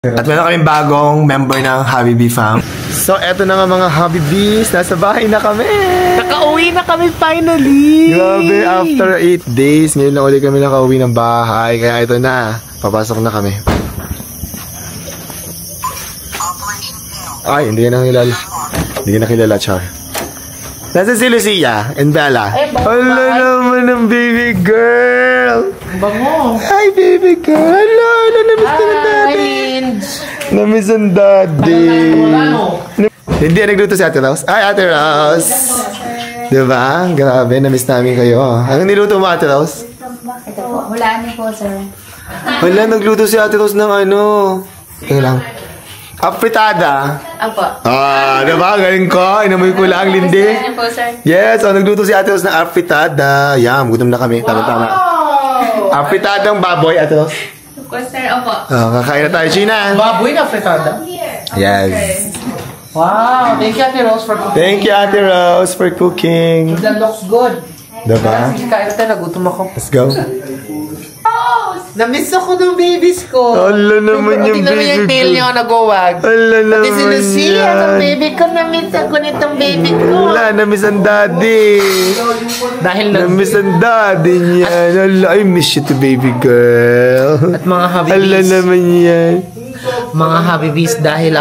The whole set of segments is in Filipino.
At meron kaming bagong member ng Habibi Fam. So, eto na nga mga Habibis. Nasa bahay na kami. Nakauwi na kami finally. Grabe, after 8 days, ngayon lang ulit kami nakauwi ng bahay. Kaya ito na, papasok na kami. Ay, hindi ka na kilala. Hindi ka na kilala, Char. Nasa si Lucia and Bella. Hala naman ng baby girl. Bango. Hi, baby girl. Hala, namiss ka ng daddy. Namiss ang daddy. Hindi, nagluto si Ate Rose. Ay, Ate Rose. Diba? Grabe, namiss namin kayo. Anong niluto mo, Ate Rose? Ito po, hulaan niyo po, sir. Hala, nagluto si Ate Rose ng ano. Tingnan lang. Apritada. Apo. Ah, diba? Galing ko. Inamoy ko lang, Lindy. Hulaan niyo po, sir. Yes, nagluto si Ate Rose ng apritada. Yum, gutom na kami. Tama-tama. Apritadang baboy, Ate Rose. Po, sir, opo. Kakain na tayo, Gina. Baboy na fritada. Yes. Wow, thank you Ate Rose for cooking. Thank you, Ate Rose, for cooking. That looks good. Diba? Kain na tayo, nagutom ako. Let's go. Namiss ako ng babies ko. Hala naman yung Tingnan mo baby yung tail ko. niya ako nagwawag. Hala naman Pati si Lucia, yan. ang baby ko, namiss ako nitong baby ko. Hala, namiss ang daddy. Dahil Namiss ang daddy niyan. Hala, I miss you to baby girl. At mga Hala habibis, naman yan. mga habibis, dahil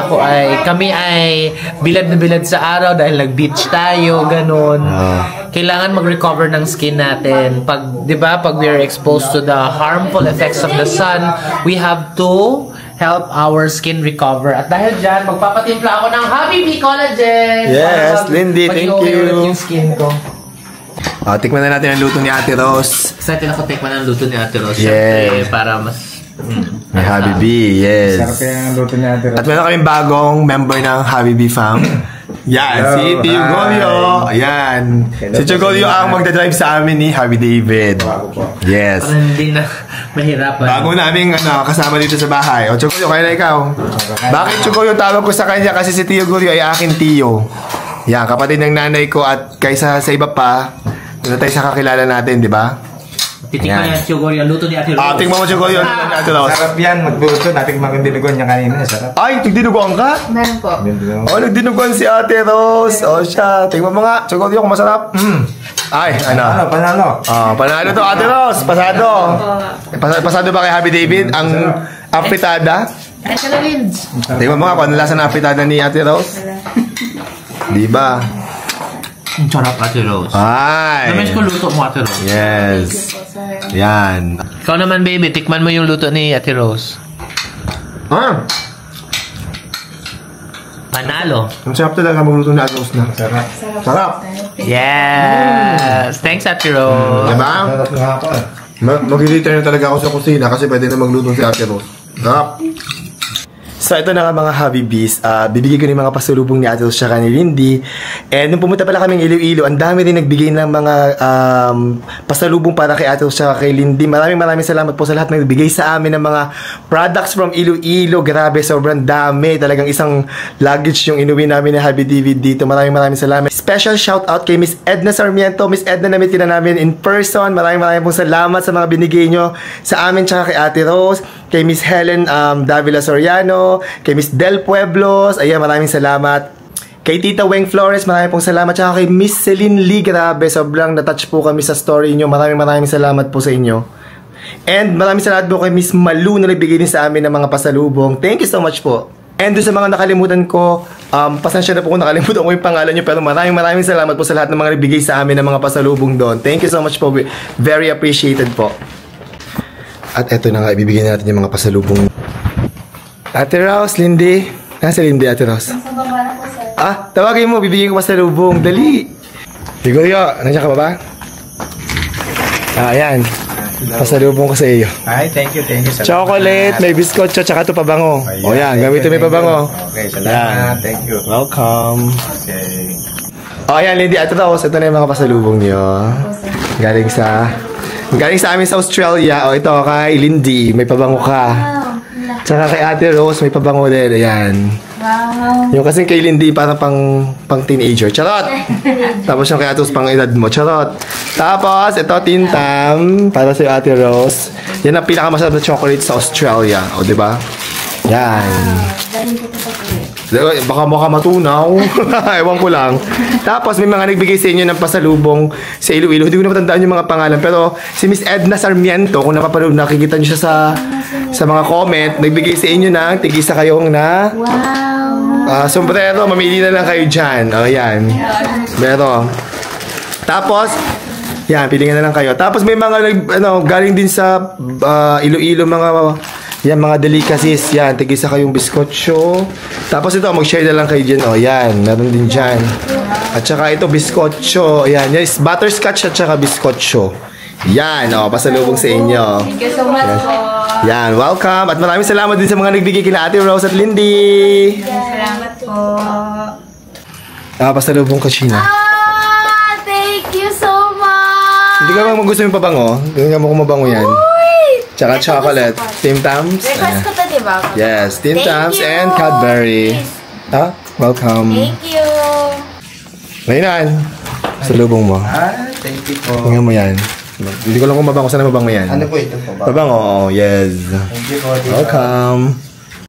kami ay bilad na bilad sa araw dahil nag-beach tayo, ganun. Kailangan mag-recover ng skin natin. Pag, di ba, pag we are exposed to the harmful effects of the sun, we have to help our skin recover. At dahil dyan, magpapatimpla ako ng Habibi Collagen. Yes, Lindy, thank you. Yung skin ko. Tikman na natin ang luto ni Ate Rose. Excited ako tikman ang luto ni Ate Rose. Yeah. Syempre, para mas... May Habibi, yes. Sarap kaya ang luto ni Ate Rose. At meron kaming bagong member ng Habibi Fam. Yan, Hello, si Tio hi. Golio. Ayan. Si Tio Golio ang magdadrive sa amin ni Habi David. Yes. Para hindi na mahirapan. Bago namin kasama dito sa bahay. O, Tio Golio, kaya na ikaw. Bakit Tio Golio tawag ko sa kanya? Kasi si Tio Golio ay aking tiyo. Yan, kapatid ng nanay ko at kaysa sa iba pa, doon tayo sa kakilala natin, di ba? Titikman niya si Golio, ang luto ni Ate Rose. Tingnan mo Tio Golio. Ate Rose. Sarap yan, magluto. Nating magdinugon niya kanina. Sarap. Ay, nagdinuguan ka? Meron po. Oh, nagdinuguan si Ate Rose. Oh, siya. Tingnan mo nga. Tio Golio, kung masarap. Ay, ano? Panalo. Panalo to, Ate Rose. Pasado. Pasado ba kay Habi David? Ang apritada? Ito na rin. Tingnan mo nga kung ano lasa ng apritada ni Ate Rose. Di ba? Ang sarap, Ate Rose. Ay. Namiss ko luto mo, Ate Rose. Yes. Yan. Ikaw naman, baby. Tikman mo yung luto ni Ate Rose. Panalo. Ang sarap talaga magluto ni Ate Rose na. Sarap. Sarap. Yes. Thanks, Ate Rose. Diba? Sarap nga pa. Mag-return na talaga ako sa kusina kasi pwede na magluto si Ate Rose. Sarap. So ito na nga mga Habibis, bibigay ko ng mga pasalubong ni Ate Rose siya ni Lindy. And nung pumunta pala kaming Iloilo, ang dami rin nagbigay ng mga pasalubong para kay Ate Rose siya kay Lindy. Maraming salamat po sa lahat ng nagbigay sa amin ng mga products from Iloilo. Grabe, sobrang dami. Talagang isang luggage yung inuwi namin ni Habi David dito. Maraming salamat. Special shout out kay Miss Edna Sarmiento. Miss Edna, na-meet ka na namin in person. Maraming pong salamat sa mga binigay nyo sa amin tsaka kay Ate Rose. Kay Miss Helen Davila Soriano, kay Miss Del Pueblos, ayan, maraming salamat. Kay Tita Weng Flores, maraming pong salamat. Tsaka kay Miss Celine Lee, grabe, sobrang natouch po kami sa story nyo. Maraming salamat po sa inyo. And maraming salamat po kay Miss Malu na nagbigay din sa amin ng mga pasalubong. Thank you so much po. And doon sa mga nakalimutan ko, pasensya na po kung nakalimutan ko yung pangalan nyo, pero maraming salamat po sa lahat ng mga nagbigay sa amin ng mga pasalubong doon. Thank you so much po. Very appreciated po. At eto na nga, ibibigay natin yung mga pasalubong. Ate Rose, Lindy. Nasa Lindy, Ate Rose? Sa baba na po, sir. Tawagin mo, bibigay ko pasalubong. Dali. Siguryo, nandiyan ka ba ba? Ayan. Pasalubong ko sa iyo. Ay, thank you. Chocolate, may biskotso, tsaka ito pabango. O yan, gamitin mo yung pabango. Okay, salamat. Thank you. Welcome. Okay. Ayan, Lindy, Ate Rose, ito na yung mga pasalubong niyo. Galing sa amin sa Australia. O ito, kay Lindy, may pabango ka. Tsaka kay Ate Rose, may pabango din. Ayan. Wow. Yung kasing kay Lindy, parang pang teenager. Charot! Tapos yung kay Ate Rose, pang edad mo. Charot! Tapos, ito, Tintam, para sa Ate Rose. Yan ang pinakamasarap na chocolate sa Australia. O, diba? Yan. Galing ko po po. Baka matunaw. Ewan ko lang. Tapos may mga nagbigay sa inyo ng pasalubong sa Iloilo. Hindi ko na matandaan yung mga pangalan. Pero si Miss Edna Sarmiento, kung napapanood, nakikita nyo siya sa mga comment, nagbigay sa inyo ng tigisa kayong na sombrero. Mamili na lang kayo dyan. O, yan. Pero, tapos, yan, pili na lang kayo. Tapos may mga galing din sa Iloilo, mga delicacies. Yan, tigisa kayong biskotso. Tapos ito, mag-share na lang kayo dyan. O, yan, meron din dyan. At saka ito, biskotso. Yan, yes, butterscotch at saka biskotso. Yan, o, pasalubong sa inyo. Thank you so much po. Yan, welcome. At maraming salamat din sa mga nagbigay kina Ate Rose at Lindy. Salamat po. Pasalubong ka, Sheena. Thank you so much. Hindi ka bang gusto yung pabango? Hindi ka mo kung mabango yan. Tsaka chocolate. Tim Tams. Request ko to, di ba? Yes, Tim Thank Tams you. and Cadbury. Welcome. Thank you. Raynan, salubong mo. Thank you po. Tingnan mo yan. Hindi ko lang kung mabango. Sana mabango yan. Ano po ito po ba? Pabango, yes. Thank you po. Welcome.